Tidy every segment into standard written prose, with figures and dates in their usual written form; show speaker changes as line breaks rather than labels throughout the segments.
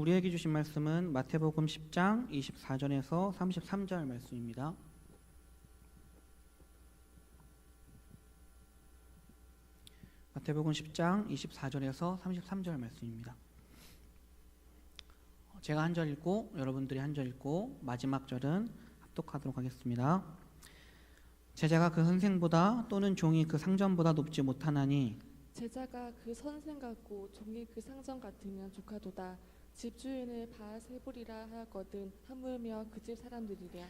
우리에게 주신 말씀은 마태복음 10장 24절에서 33절 말씀입니다. 마태복음 10장 24절에서 33절 말씀입니다. 제가 한 절 읽고 여러분들이 한 절 읽고 마지막 절은 합독하도록 하겠습니다. 제자가 그 선생보다 또는 종이 그 상전보다 높지 못하나니
제자가 그 선생 같고 종이 그 상전 같으면 조카도다. 집주인을 바알세불이라 하였거든 하물며 그 집 사람들이랴.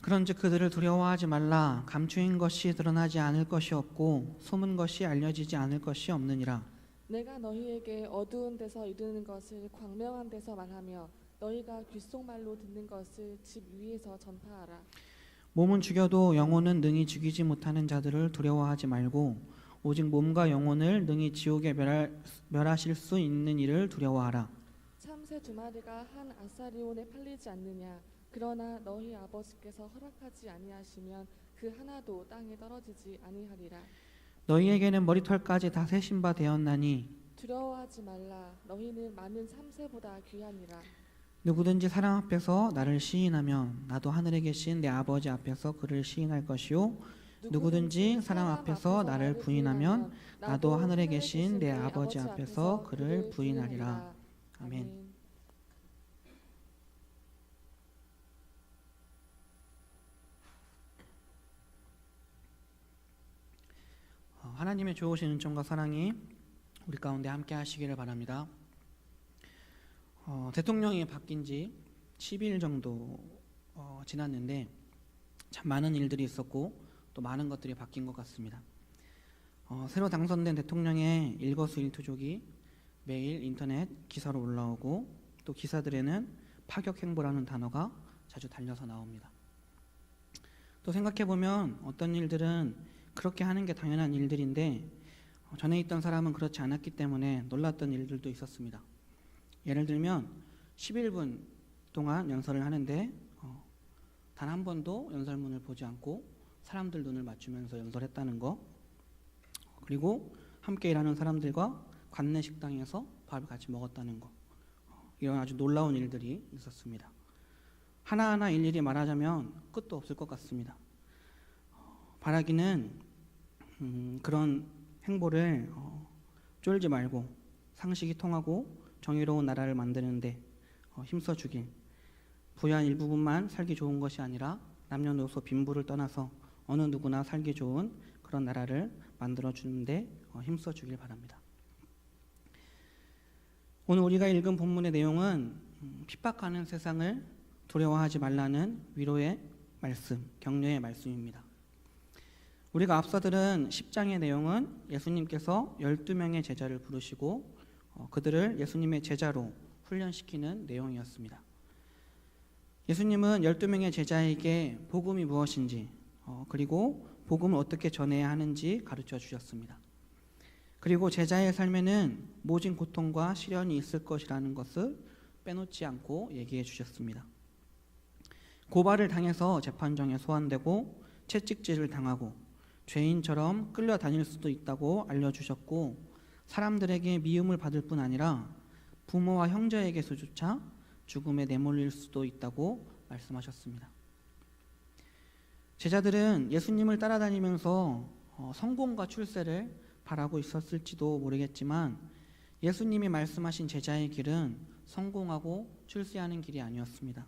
그런즉 그들을 두려워하지 말라. 감추인 것이 드러나지 않을 것이 없고 소문 것이 알려지지 않을 것이 없느니라.
내가 너희에게 어두운 데서 이르는 것을 광명한 데서 말하며 너희가 귓속말로 듣는 것을 집 위에서 전파하라.
몸은 죽여도 영혼은 능히 죽이지 못하는 자들을 두려워하지 말고 오직 몸과 영혼을 능히 지옥에 멸하실 수 있는 이를 두려워하라.
참새 두 마리가 한 아사리온에 팔리지 않느냐. 그러나 너희 아버지께서 허락하지 아니하시면 그 하나도 땅에 떨어지지 아니하리라.
너희에게는 머리털까지 다 세신 바 되었나니
두려워하지 말라. 너희는 많은 참새보다 귀하니라.
누구든지 사람 앞에서 나를 시인하면 나도 하늘에 계신 내 아버지 앞에서 그를 시인할 것이요 누구든지 사람 앞에서 나를 부인하면 나도 하늘에 계신 내 아버지 앞에서 그를 부인하리라. 아멘. 하나님의 좋으신 은총과 사랑이 우리 가운데 함께 하시기를 바랍니다. 대통령이 바뀐 지 10일 정도 지났는데 참 많은 일들이 있었고 또 많은 것들이 바뀐 것 같습니다. 새로 당선된 대통령의 일거수일투족이 매일 인터넷 기사로 올라오고 또 기사들에는 파격행보라는 단어가 자주 달려서 나옵니다. 또 생각해보면 어떤 일들은 그렇게 하는 게 당연한 일들인데 전에 있던 사람은 그렇지 않았기 때문에 놀랐던 일들도 있었습니다. 예를 들면 11분 동안 연설을 하는데 단 한 번도 연설문을 보지 않고 사람들 눈을 맞추면서 연설했다는 거, 그리고 함께 일하는 사람들과 관내 식당에서 밥을 같이 먹었다는 거, 이런 아주 놀라운 일들이 있었습니다. 하나하나 일일이 말하자면 끝도 없을 것 같습니다. 바라기는 그런 행보를 쫄지 말고 상식이 통하고 정의로운 나라를 만드는데 힘써주길, 부유한 일부분만 살기 좋은 것이 아니라 남녀노소 빈부를 떠나서 어느 누구나 살기 좋은 그런 나라를 만들어주는데 힘써주길 바랍니다. 오늘 우리가 읽은 본문의 내용은 핍박하는 세상을 두려워하지 말라는 위로의 말씀, 격려의 말씀입니다. 우리가 앞서 들은 10장의 내용은 예수님께서 12명의 제자를 부르시고 그들을 예수님의 제자로 훈련시키는 내용이었습니다. 예수님은 12명의 제자에게 복음이 무엇인지 그리고 복음을 어떻게 전해야 하는지 가르쳐 주셨습니다. 그리고 제자의 삶에는 모진 고통과 시련이 있을 것이라는 것을 빼놓지 않고 얘기해 주셨습니다. 고발을 당해서 재판정에 소환되고 채찍질을 당하고 죄인처럼 끌려다닐 수도 있다고 알려주셨고 사람들에게 미움을 받을 뿐 아니라 부모와 형제에게서조차 죽음에 내몰릴 수도 있다고 말씀하셨습니다. 제자들은 예수님을 따라다니면서 성공과 출세를 바라고 있었을지도 모르겠지만 예수님이 말씀하신 제자의 길은 성공하고 출세하는 길이 아니었습니다.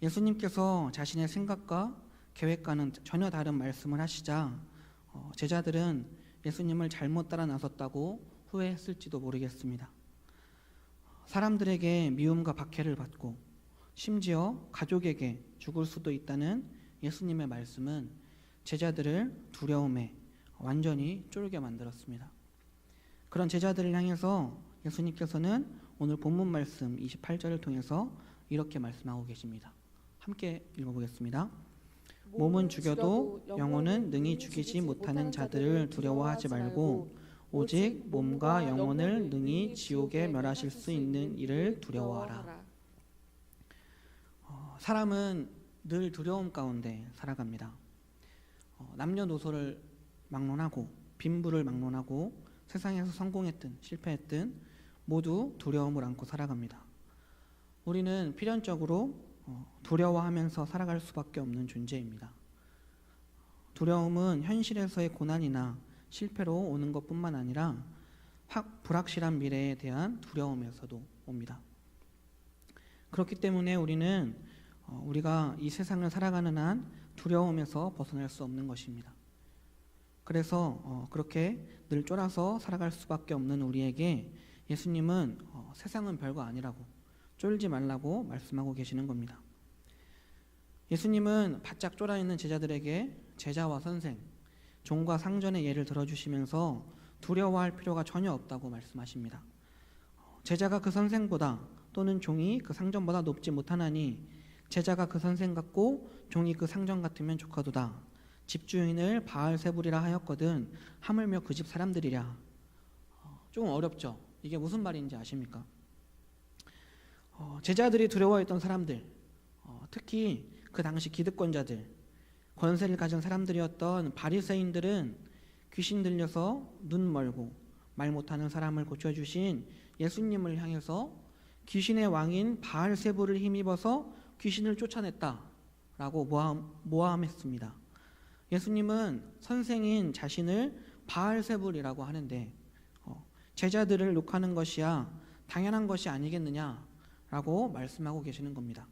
예수님께서 자신의 생각과 계획과는 전혀 다른 말씀을 하시자 제자들은 예수님을 잘못 따라 나섰다고 후회했을지도 모르겠습니다. 사람들에게 미움과 박해를 받고 심지어 가족에게 죽을 수도 있다는 예수님의 말씀은 제자들을 두려움에 완전히 쫄게 만들었습니다. 그런 제자들을 향해서 예수님께서는 오늘 본문 말씀 28절을 통해서 이렇게 말씀하고 계십니다. 함께 읽어보겠습니다. 몸은 죽여도 영혼은 능히 죽이지 못하는 자들을 두려워하지 말고 오직 몸과 영혼을 능히 지옥에 멸하실 수 있는 이를 두려워하라. 사람은 늘 두려움 가운데 살아갑니다. 남녀노소를 막론하고 빈부를 막론하고 세상에서 성공했든 실패했든 모두 두려움을 안고 살아갑니다. 우리는 필연적으로 두려워하면서 살아갈 수밖에 없는 존재입니다. 두려움은 현실에서의 고난이나 실패로 오는 것뿐만 아니라 불확실한 미래에 대한 두려움에서도 옵니다. 그렇기 때문에 우리는 우리가 이 세상을 살아가는 한 두려움에서 벗어날 수 없는 것입니다. 그래서 그렇게 늘 쫄아서 살아갈 수밖에 없는 우리에게 예수님은 세상은 별거 아니라고, 쫄지 말라고 말씀하고 계시는 겁니다. 예수님은 바짝 쫄아 있는 제자들에게 제자와 선생, 종과 상전의 예를 들어주시면서 두려워할 필요가 전혀 없다고 말씀하십니다. 제자가 그 선생보다 또는 종이 그 상전보다 높지 못하나니 제자가 그 선생 같고 종이 그 상전 같으면 좋거도다. 집주인을 바알세불이라 하였거든 하물며 그 집 사람들이랴. 조금 어렵죠? 이게 무슨 말인지 아십니까? 제자들이 두려워했던 사람들, 특히 그 당시 기득권자들, 권세를 가진 사람들이었던 바리새인들은 귀신 들려서 눈 멀고 말 못하는 사람을 고쳐주신 예수님을 향해서 귀신의 왕인 바알세불을 힘입어서 귀신을 쫓아냈다라고 모함했습니다. 예수님은 선생인 자신을 바알세불이라고 하는데 제자들을 욕하는 것이야 당연한 것이 아니겠느냐라고 말씀하고 계시는 겁니다.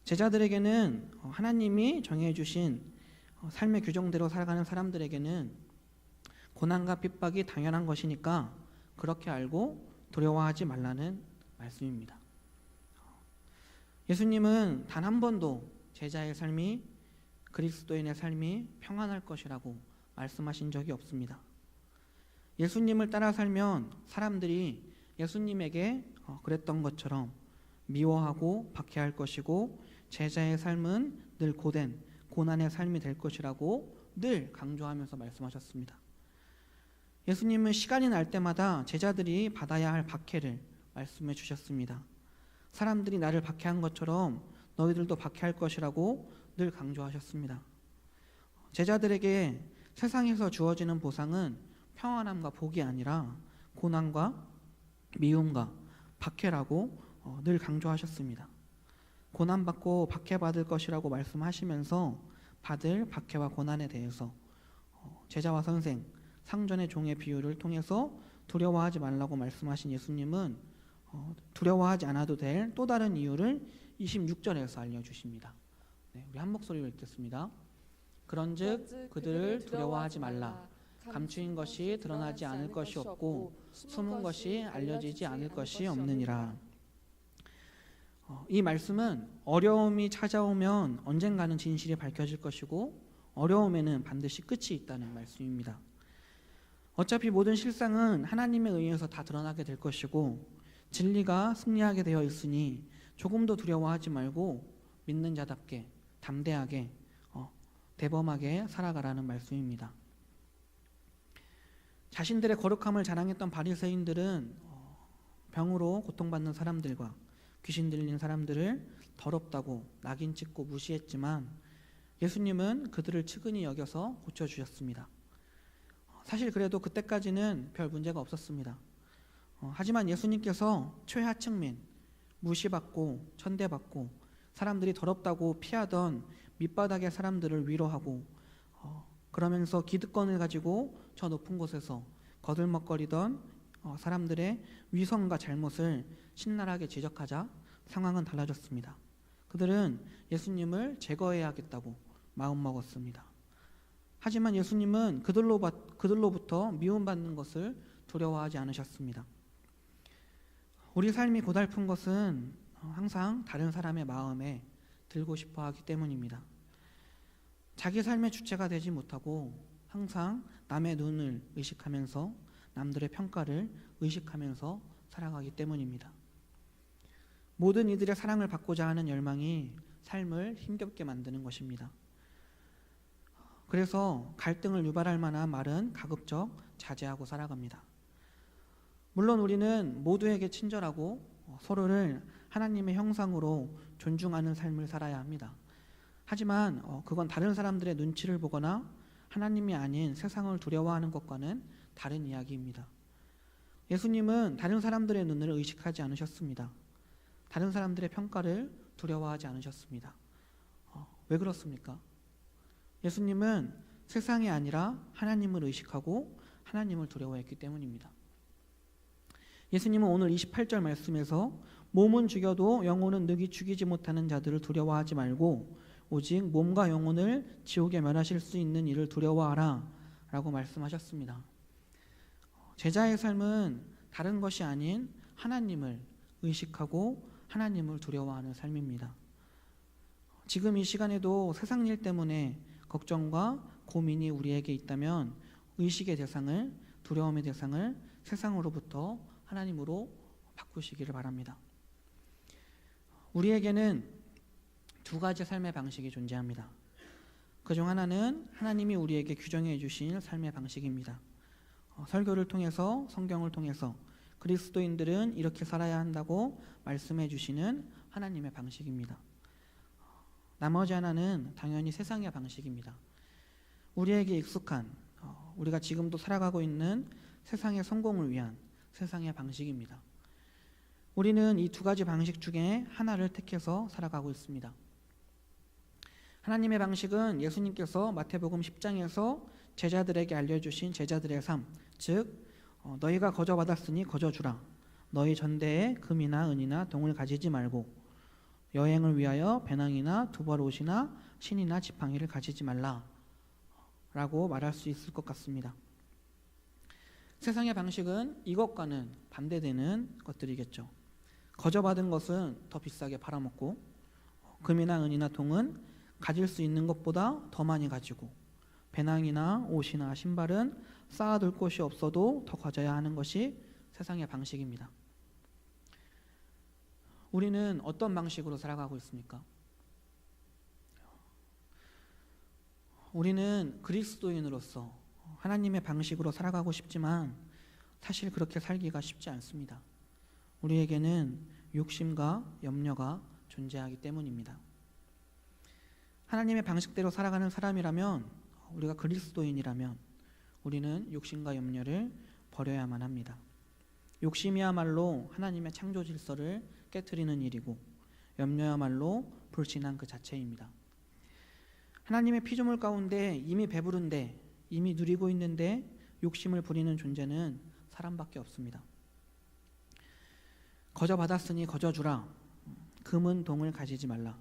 제자들에게는 하나님이 정해주신 삶의 규정대로 살아가는 사람들에게는 고난과 핍박이 당연한 것이니까 그렇게 알고 두려워하지 말라는 말씀입니다. 예수님은 단 한 번도 제자의 삶이 그리스도인의 삶이 평안할 것이라고 말씀하신 적이 없습니다. 예수님을 따라 살면 사람들이 예수님에게 그랬던 것처럼 미워하고 박해할 것이고 제자의 삶은 늘 고된 고난의 삶이 될 것이라고 늘 강조하면서 말씀하셨습니다. 예수님은 시간이 날 때마다 제자들이 받아야 할 박해를 말씀해 주셨습니다. 사람들이 나를 박해한 것처럼 너희들도 박해할 것이라고 늘 강조하셨습니다. 제자들에게 세상에서 주어지는 보상은 평안함과 복이 아니라 고난과 미움과 박해라고 늘 강조하셨습니다. 고난받고 박해받을 것이라고 말씀하시면서 받을 박해와 고난에 대해서 제자와 선생, 상전의 종의 비유를 통해서 두려워하지 말라고 말씀하신 예수님은 두려워하지 않아도 될 또 다른 이유를 26절에서 알려주십니다. 네, 우리 한 목소리로 읽겠습니다. 그런즉 그들을 두려워하지 말라. 감추인 것이 드러나지 않을 것이 없고 숨은 것이 알려지지 않을 것이 없느니라. 이 말씀은 어려움이 찾아오면 언젠가는 진실이 밝혀질 것이고 어려움에는 반드시 끝이 있다는 말씀입니다. 어차피 모든 실상은 하나님에 의해서 다 드러나게 될 것이고 진리가 승리하게 되어 있으니 조금도 두려워하지 말고 믿는 자답게 담대하게 대범하게 살아가라는 말씀입니다. 자신들의 거룩함을 자랑했던 바리새인들은 병으로 고통받는 사람들과 귀신 들린 사람들을 더럽다고 낙인 찍고 무시했지만 예수님은 그들을 측은히 여겨서 고쳐주셨습니다. 사실 그래도 그때까지는 별 문제가 없었습니다. 하지만 예수님께서 최하층민, 무시받고 천대받고 사람들이 더럽다고 피하던 밑바닥의 사람들을 위로하고 그러면서 기득권을 가지고 저 높은 곳에서 거들먹거리던 사람들의 위선과 잘못을 신랄하게 지적하자 상황은 달라졌습니다. 그들은 예수님을 제거해야겠다고 마음먹었습니다. 하지만 예수님은 그들로부터 미움받는 것을 두려워하지 않으셨습니다. 우리 삶이 고달픈 것은 항상 다른 사람의 마음에 들고 싶어 하기 때문입니다. 자기 삶의 주체가 되지 못하고 항상 남의 눈을 의식하면서 남들의 평가를 의식하면서 살아가기 때문입니다. 모든 이들의 사랑을 받고자 하는 열망이 삶을 힘겹게 만드는 것입니다. 그래서 갈등을 유발할 만한 말은 가급적 자제하고 살아갑니다. 물론 우리는 모두에게 친절하고 서로를 하나님의 형상으로 존중하는 삶을 살아야 합니다. 하지만 그건 다른 사람들의 눈치를 보거나 하나님이 아닌 세상을 두려워하는 것과는 다른 이야기입니다. 예수님은 다른 사람들의 눈을 의식하지 않으셨습니다. 다른 사람들의 평가를 두려워하지 않으셨습니다. 왜 그렇습니까? 예수님은 세상이 아니라 하나님을 의식하고 하나님을 두려워했기 때문입니다. 예수님은 오늘 28절 말씀에서 몸은 죽여도 영혼은 능히 죽이지 못하는 자들을 두려워하지 말고 오직 몸과 영혼을 지옥에 멸하실 수 있는 이를 두려워하라 라고 말씀하셨습니다. 제자의 삶은 다른 것이 아닌 하나님을 의식하고 하나님을 두려워하는 삶입니다. 지금 이 시간에도 세상 일 때문에 걱정과 고민이 우리에게 있다면 의식의 대상을, 두려움의 대상을 세상으로부터 하나님으로 바꾸시기를 바랍니다. 우리에게는 두 가지 삶의 방식이 존재합니다. 그중 하나는 하나님이 우리에게 규정해 주신 삶의 방식입니다. 설교를 통해서, 성경을 통해서 그리스도인들은 이렇게 살아야 한다고 말씀해 주시는 하나님의 방식입니다. 나머지 하나는 당연히 세상의 방식입니다. 우리에게 익숙한, 우리가 지금도 살아가고 있는 세상의 성공을 위한 세상의 방식입니다. 우리는 이 두 가지 방식 중에 하나를 택해서 살아가고 있습니다. 하나님의 방식은 예수님께서 마태복음 10장에서 제자들에게 알려주신 제자들의 삶, 즉 너희가 거저 받았으니 거저 주라. 너희 전대에 금이나 은이나 동을 가지지 말고 여행을 위하여 배낭이나 두벌 옷이나 신이나 지팡이를 가지지 말라 라고 말할 수 있을 것 같습니다. 세상의 방식은 이것과는 반대되는 것들이겠죠. 거저 받은 것은 더 비싸게 팔아먹고 금이나 은이나 동은 가질 수 있는 것보다 더 많이 가지고 배낭이나 옷이나 신발은 쌓아둘 곳이 없어도 더 가져야 하는 것이 세상의 방식입니다. 우리는 어떤 방식으로 살아가고 있습니까? 우리는 그리스도인으로서 하나님의 방식으로 살아가고 싶지만 사실 그렇게 살기가 쉽지 않습니다. 우리에게는 욕심과 염려가 존재하기 때문입니다. 하나님의 방식대로 살아가는 사람이라면, 우리가 그리스도인이라면 우리는 욕심과 염려를 버려야만 합니다. 욕심이야말로 하나님의 창조 질서를 깨트리는 일이고 염려야말로 불신앙 그 자체입니다. 하나님의 피조물 가운데 이미 배부른데, 이미 누리고 있는데 욕심을 부리는 존재는 사람밖에 없습니다. 거저 받았으니 거저 주라. 금은 동을 가지지 말라.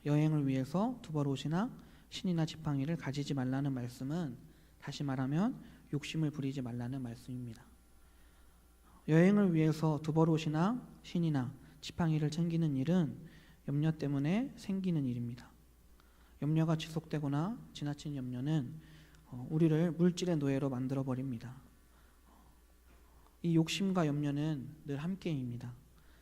여행을 위해서 두벌 옷이나 신이나 지팡이를 가지지 말라는 말씀은 다시 말하면 욕심을 부리지 말라는 말씀입니다. 여행을 위해서 두벌 옷이나 신이나 지팡이를 챙기는 일은 염려 때문에 생기는 일입니다. 염려가 지속되거나 지나친 염려는 우리를 물질의 노예로 만들어 버립니다. 이 욕심과 염려는 늘 함께입니다.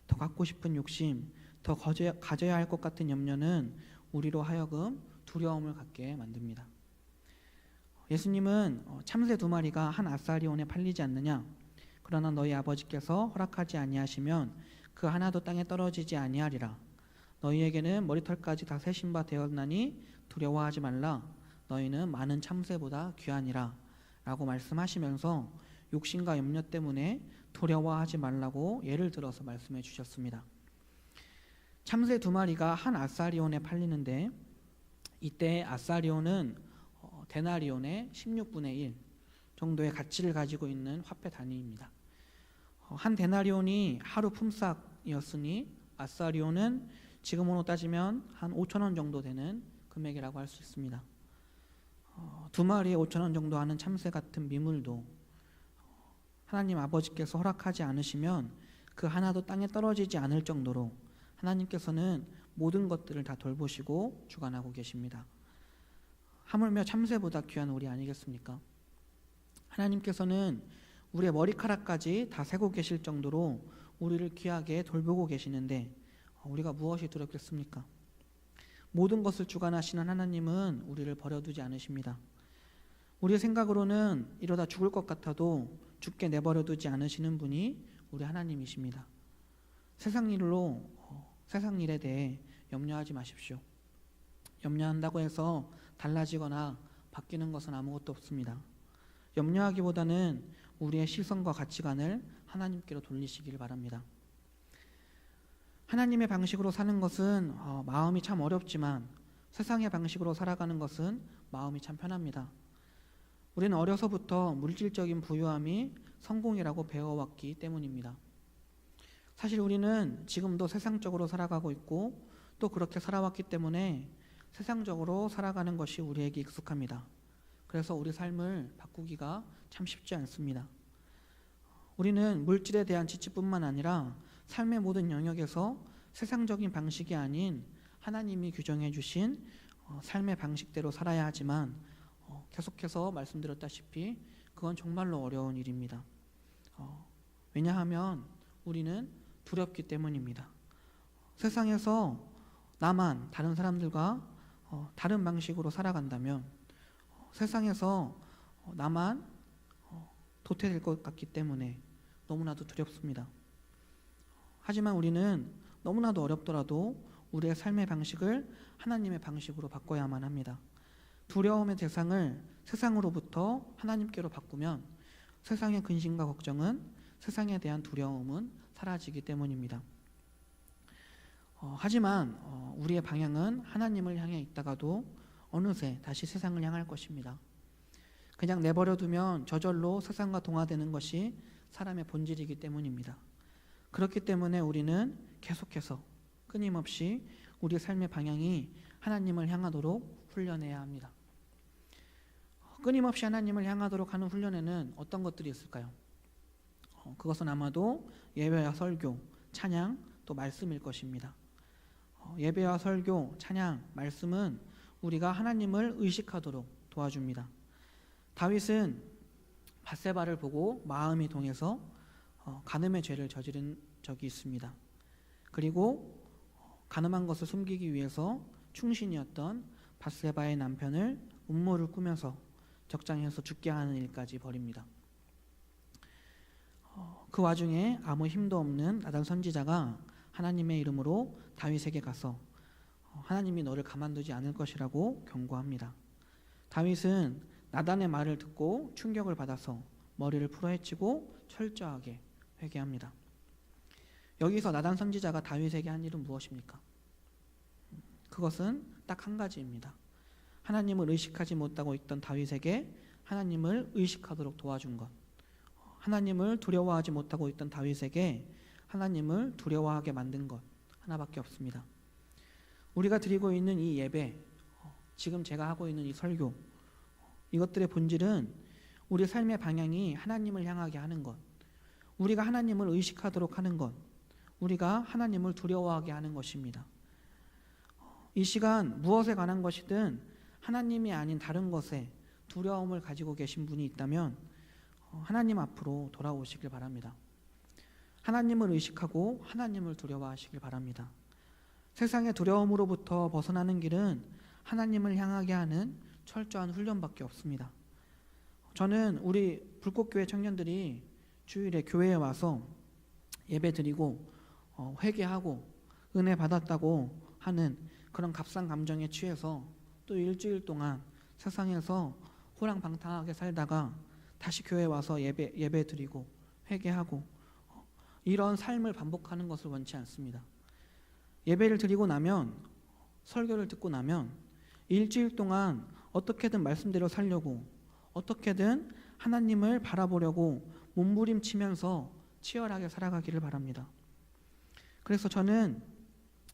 더 갖고 싶은 욕심, 더 가져야 할 것 같은 염려는 우리로 하여금 두려움을 갖게 만듭니다. 예수님은 참새 2마리가 한 아사리온에 팔리지 않느냐? 그러나 너희 아버지께서 허락하지 아니하시면 그 하나도 땅에 떨어지지 아니하리라. 너희에게는 머리털까지 다 세신 바 되었나니 두려워하지 말라. 너희는 많은 참새보다 귀하니라 라고 말씀하시면서 욕심과 염려 때문에 두려워하지 말라고 예를 들어서 말씀해 주셨습니다. 참새 2마리가 한 아사리온에 팔리는데 이때 아사리온은 데나리온의 16분의 1 정도의 가치를 가지고 있는 화폐 단위입니다. 한 데나리온이 하루 품삯이었으니 아사리온은 지금으로 따지면 한 5,000원 정도 되는 금액이라고 할 수 있습니다. 2마리에 5,000원 정도 하는 참새 같은 미물도 하나님 아버지께서 허락하지 않으시면 그 하나도 땅에 떨어지지 않을 정도로 하나님께서는 모든 것들을 다 돌보시고 주관하고 계십니다. 하물며 참새보다 귀한 우리 아니겠습니까? 하나님께서는 우리의 머리카락까지 다 세고 계실 정도로 우리를 귀하게 돌보고 계시는데 우리가 무엇이 두렵겠습니까? 모든 것을 주관하시는 하나님은 우리를 버려두지 않으십니다. 우리의 생각으로는 이러다 죽을 것 같아도 죽게 내버려두지 않으시는 분이 우리 하나님이십니다. 세상 일에 대해 염려하지 마십시오. 염려한다고 해서 달라지거나 바뀌는 것은 아무것도 없습니다. 염려하기보다는 우리의 시선과 가치관을 하나님께로 돌리시길 바랍니다. 하나님의 방식으로 사는 것은 마음이 참 어렵지만 세상의 방식으로 살아가는 것은 마음이 참 편합니다. 우리는 어려서부터 물질적인 부유함이 성공이라고 배워왔기 때문입니다. 사실 우리는 지금도 세상적으로 살아가고 있고 또 그렇게 살아왔기 때문에 세상적으로 살아가는 것이 우리에게 익숙합니다. 그래서 우리 삶을 바꾸기가 참 쉽지 않습니다. 우리는 물질에 대한 지치뿐만 아니라 삶의 모든 영역에서 세상적인 방식이 아닌 하나님이 규정해 주신 삶의 방식대로 살아야 하지만 계속해서 말씀드렸다시피 그건 정말로 어려운 일입니다. 왜냐하면 우리는 두렵기 때문입니다. 세상에서 나만 다른 사람들과 다른 방식으로 살아간다면 세상에서 나만 도태될 것 같기 때문에 너무나도 두렵습니다. 하지만 우리는 너무나도 어렵더라도 우리의 삶의 방식을 하나님의 방식으로 바꿔야만 합니다. 두려움의 대상을 세상으로부터 하나님께로 바꾸면 세상의 근심과 걱정은, 세상에 대한 두려움은 사라지기 때문입니다. 하지만 우리의 방향은 하나님을 향해 있다가도 어느새 다시 세상을 향할 것입니다. 그냥 내버려 두면 저절로 세상과 동화되는 것이 사람의 본질이기 때문입니다. 그렇기 때문에 우리는 계속해서 끊임없이 우리 삶의 방향이 하나님을 향하도록 훈련해야 합니다. 끊임없이 하나님을 향하도록 하는 훈련에는 어떤 것들이 있을까요? 그것은 아마도 예배와 설교, 찬양, 또 말씀일 것입니다. 예배와 설교, 찬양, 말씀은 우리가 하나님을 의식하도록 도와줍니다. 다윗은 밧세바를 보고 마음이 동해서 간음의 죄를 저지른 적이 있습니다. 그리고 간음한 것을 숨기기 위해서 충신이었던 밧세바의 남편을 음모를 꾸며서 적장에서 죽게 하는 일까지 벌입니다. 그 와중에 아무 힘도 없는 나단 선지자가 하나님의 이름으로 다윗에게 가서 하나님이 너를 가만두지 않을 것이라고 경고합니다. 다윗은 나단의 말을 듣고 충격을 받아서 머리를 풀어헤치고 철저하게 회개합니다. 여기서 나단 선지자가 다윗에게 한 일은 무엇입니까? 그것은 딱 한 가지입니다. 하나님을 의식하지 못하고 있던 다윗에게 하나님을 의식하도록 도와준 것. 하나님을 두려워하지 못하고 있던 다윗에게 하나님을 두려워하게 만든 것 하나밖에 없습니다. 우리가 드리고 있는 이 예배, 지금 제가 하고 있는 이 설교, 이것들의 본질은 우리 삶의 방향이 하나님을 향하게 하는 것, 우리가 하나님을 의식하도록 하는 것, 우리가 하나님을 두려워하게 하는 것입니다. 이 시간 무엇에 관한 것이든 하나님이 아닌 다른 것에 두려움을 가지고 계신 분이 있다면 하나님 앞으로 돌아오시길 바랍니다. 하나님을 의식하고 하나님을 두려워하시길 바랍니다. 세상의 두려움으로부터 벗어나는 길은 하나님을 향하게 하는 철저한 훈련밖에 없습니다. 저는 우리 불꽃교회 청년들이 주일에 교회에 와서 예배드리고 회개하고 은혜 받았다고 하는 그런 값싼 감정에 취해서 또 일주일 동안 세상에서 호랑방탕하게 살다가 다시 교회에 와서 예배드리고 회개하고 이런 삶을 반복하는 것을 원치 않습니다. 예배를 드리고 나면, 설교를 듣고 나면 일주일 동안 어떻게든 말씀대로 살려고, 어떻게든 하나님을 바라보려고 몸부림치면서 치열하게 살아가기를 바랍니다. 그래서 저는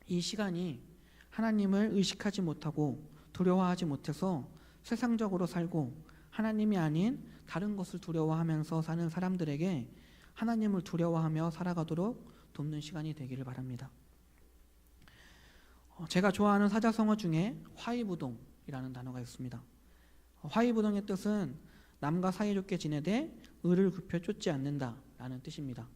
이 시간이 하나님을 의식하지 못하고 두려워하지 못해서 세상적으로 살고 하나님이 아닌 다른 것을 두려워하면서 사는 사람들에게 하나님을 두려워하며 살아가도록 돕는 시간이 되기를 바랍니다. 제가 좋아하는 사자성어 중에 화이부동이라는 단어가 있습니다. 화이부동의 뜻은 남과 사이좋게 지내되 의를 굽혀 쫓지 않는다라는 뜻입니다.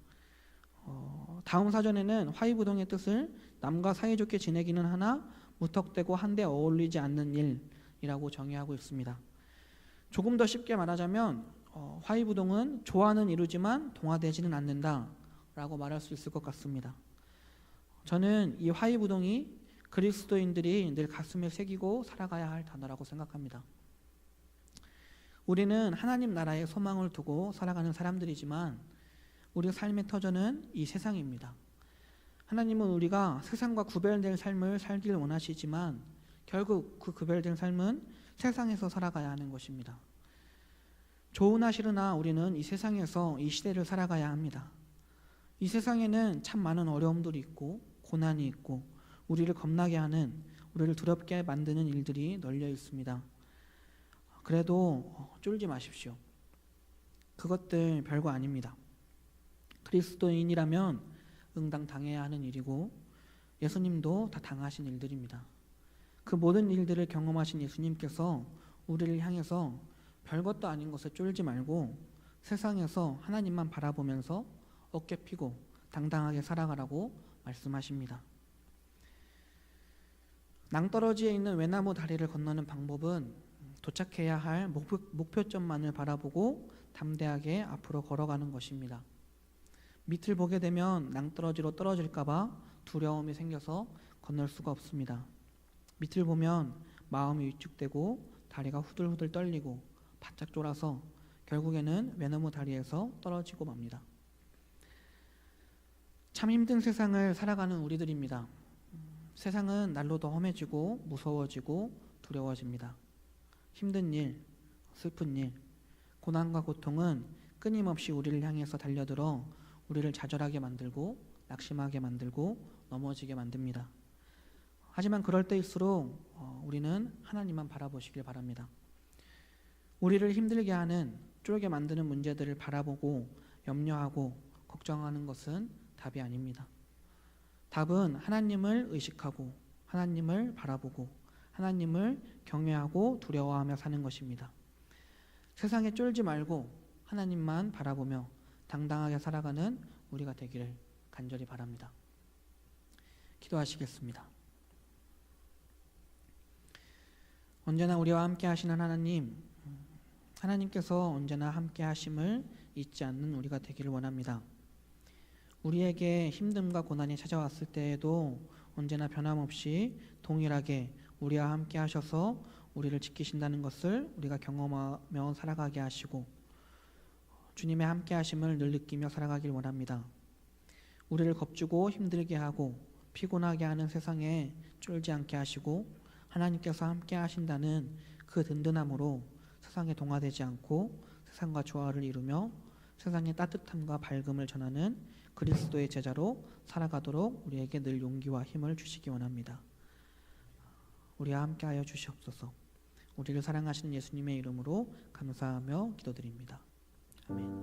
다음 사전에는 화이부동의 뜻을 남과 사이좋게 지내기는 하나 무턱대고 한데 어울리지 않는 일이라고 정의하고 있습니다. 조금 더 쉽게 말하자면 화이부동은 조화는 이루지만 동화되지는 않는다라고 말할 수 있을 것 같습니다. 저는 이 화이부동이 그리스도인들이 늘 가슴에 새기고 살아가야 할 단어라고 생각합니다. 우리는 하나님 나라에 소망을 두고 살아가는 사람들이지만 우리 삶의 터전은 이 세상입니다. 하나님은 우리가 세상과 구별된 삶을 살길 원하시지만 결국 그 구별된 삶은 세상에서 살아가야 하는 것입니다. 좋으나 싫으나 우리는 이 세상에서 이 시대를 살아가야 합니다. 이 세상에는 참 많은 어려움들이 있고 고난이 있고 우리를 겁나게 하는, 우리를 두렵게 만드는 일들이 널려 있습니다. 그래도 쫄지 마십시오. 그것들 별거 아닙니다. 그리스도인이라면 응당 당해야 하는 일이고 예수님도 다 당하신 일들입니다. 그 모든 일들을 경험하신 예수님께서 우리를 향해서 별것도 아닌 것에 쫄지 말고 세상에서 하나님만 바라보면서 어깨 피고 당당하게 살아가라고 말씀하십니다. 낭떠러지에 있는 외나무 다리를 건너는 방법은 도착해야 할 목표점만을 바라보고 담대하게 앞으로 걸어가는 것입니다. 밑을 보게 되면 낭떠러지로 떨어질까봐 두려움이 생겨서 건널 수가 없습니다. 밑을 보면 마음이 위축되고 다리가 후들후들 떨리고 바짝 졸아서 결국에는 외나무 다리에서 떨어지고 맙니다. 참 힘든 세상을 살아가는 우리들입니다. 세상은 날로 더 험해지고 무서워지고 두려워집니다. 힘든 일, 슬픈 일, 고난과 고통은 끊임없이 우리를 향해서 달려들어 우리를 좌절하게 만들고 낙심하게 만들고 넘어지게 만듭니다. 하지만 그럴 때일수록 우리는 하나님만 바라보시길 바랍니다. 우리를 힘들게 하는, 쫄게 만드는 문제들을 바라보고 염려하고 걱정하는 것은 답이 아닙니다. 답은 하나님을 의식하고 하나님을 바라보고 하나님을 경외하고 두려워하며 사는 것입니다. 세상에 쫄지 말고 하나님만 바라보며 당당하게 살아가는 우리가 되기를 간절히 바랍니다. 기도하시겠습니다. 언제나 우리와 함께 하시는 하나님, 하나님께서 언제나 함께 하심을 잊지 않는 우리가 되기를 원합니다. 우리에게 힘듦과 고난이 찾아왔을 때에도 언제나 변함없이 동일하게 우리와 함께 하셔서 우리를 지키신다는 것을 우리가 경험하며 살아가게 하시고 주님의 함께 하심을 늘 느끼며 살아가길 원합니다. 우리를 겁주고 힘들게 하고 피곤하게 하는 세상에 쫄지 않게 하시고 하나님께서 함께 하신다는 그 든든함으로 세상에 동화되지 않고 세상과 조화를 이루며 세상의 따뜻함과 밝음을 전하는 그리스도의 제자로 살아가도록 우리에게 늘 용기와 힘을 주시기 원합니다. 우리와 함께하여 주시옵소서. 우리를 사랑하시는 예수님의 이름으로 감사하며 기도드립니다. 아멘.